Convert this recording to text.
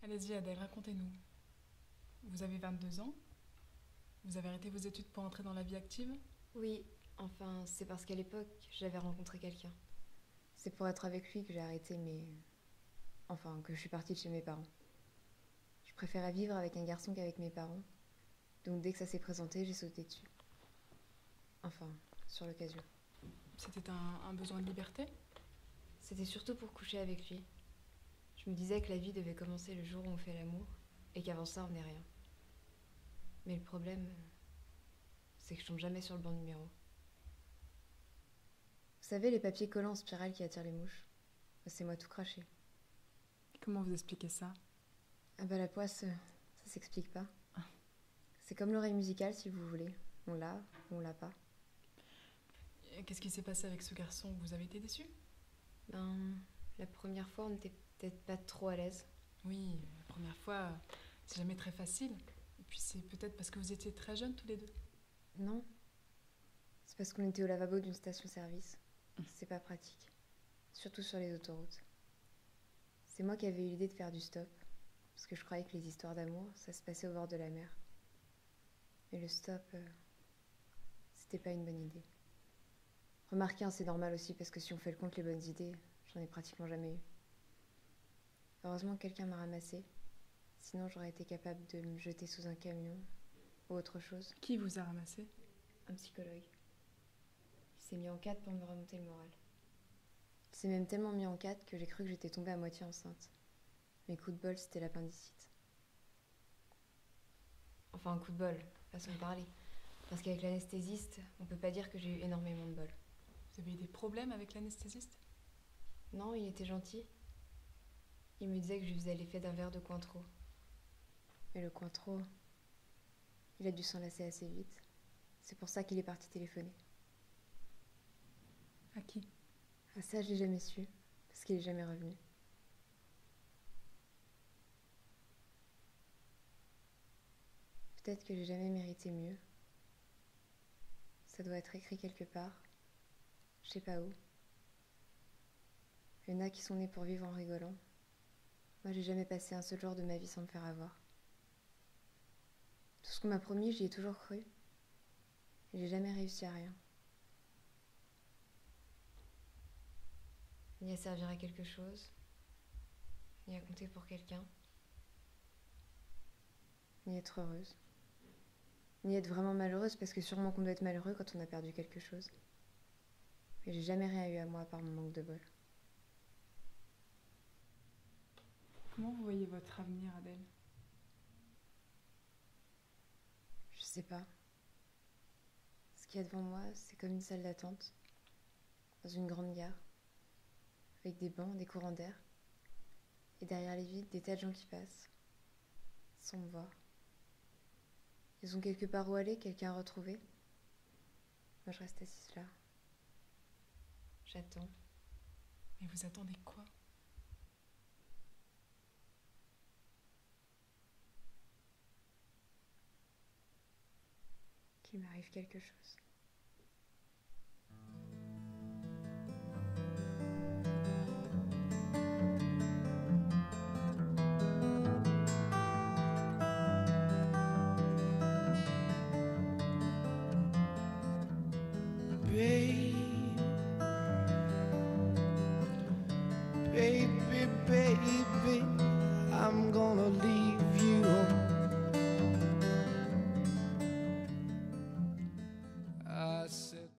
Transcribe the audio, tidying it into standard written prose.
Allez-y Adèle, racontez-nous. Vous avez 22 ans, vous avez arrêté vos études pour entrer dans la vie active. Oui, enfin, c'est parce qu'à l'époque, j'avais rencontré quelqu'un. C'est pour être avec lui que j'ai arrêté, mais... Enfin, que je suis partie de chez mes parents. Je préférais vivre avec un garçon qu'avec mes parents. Donc dès que ça s'est présenté, j'ai sauté dessus. Enfin, sur l'occasion. C'était un besoin de liberté. C'était surtout pour coucher avec lui. Je me disais que la vie devait commencer le jour où on fait l'amour, et qu'avant ça, on n'est rien. Mais le problème, c'est que je tombe jamais sur le bon numéro. Vous savez, les papiers collants en spirale qui attirent les mouches? C'est moi tout craché. Comment vous expliquez ça? Ah bah la poisse, ça s'explique pas. C'est comme l'oreille musicale si vous voulez. On l'a ou on l'a pas. Et qu'est-ce qui s'est passé avec ce garçon? Vous avez été déçue? Ben, la première fois, on n'était peut-être pas trop à l'aise. Oui, la première fois, c'est jamais très facile. Et puis c'est peut-être parce que vous étiez très jeunes tous les deux. Non, c'est parce qu'on était au lavabo d'une station-service. C'est pas pratique. Surtout sur les autoroutes. C'est moi qui avais eu l'idée de faire du stop. Parce que je croyais que les histoires d'amour, ça se passait au bord de la mer. Mais le stop, c'était pas une bonne idée. Remarquez, hein, c'est normal aussi, parce que si on fait le compte, les bonnes idées, j'en ai pratiquement jamais eu. Heureusement que quelqu'un m'a ramassée. Sinon, j'aurais été capable de me jeter sous un camion ou autre chose. Qui vous a ramassé? Un psychologue. Il s'est mis en quatre pour me remonter le moral. Il s'est même tellement mis en quatre que j'ai cru que j'étais tombée à moitié enceinte. Mes coups de bol, c'était l'appendicite. Enfin, un coup de bol, façon de parler. Parce qu'avec l'anesthésiste, on peut pas dire que j'ai eu énormément de bol. Vous avez eu des problèmes avec l'anesthésiste? Non, il était gentil. Il me disait que je lui faisais l'effet d'un verre de Cointreau. Mais le Cointreau, il a dû s'en lasser assez vite. C'est pour ça qu'il est parti téléphoner. À qui? Ah ça, je l'ai jamais su, parce qu'il est jamais revenu. Peut-être que j'ai jamais mérité mieux. Ça doit être écrit quelque part. Je sais pas où. Il y en a qui sont nés pour vivre en rigolant. Moi, j'ai jamais passé un seul jour de ma vie sans me faire avoir. Tout ce qu'on m'a promis, j'y ai toujours cru. Et j'ai jamais réussi à rien. Ni à servir à quelque chose, ni à compter pour quelqu'un, ni être heureuse. Ni être vraiment malheureuse, parce que sûrement qu'on doit être malheureux quand on a perdu quelque chose. Mais j'ai jamais rien eu à moi à part mon manque de bol. Comment vous voyez votre avenir, Adèle? Je sais pas. Ce qu'il y a devant moi, c'est comme une salle d'attente, dans une grande gare, avec des bancs, des courants d'air, et derrière les vitres, des tas de gens qui passent, sans me voir. Ils ont quelque part où aller, quelqu'un à retrouver. Moi, je reste assise là. J'attends. Mais vous attendez quoi? Qu'il m'arrive quelque chose.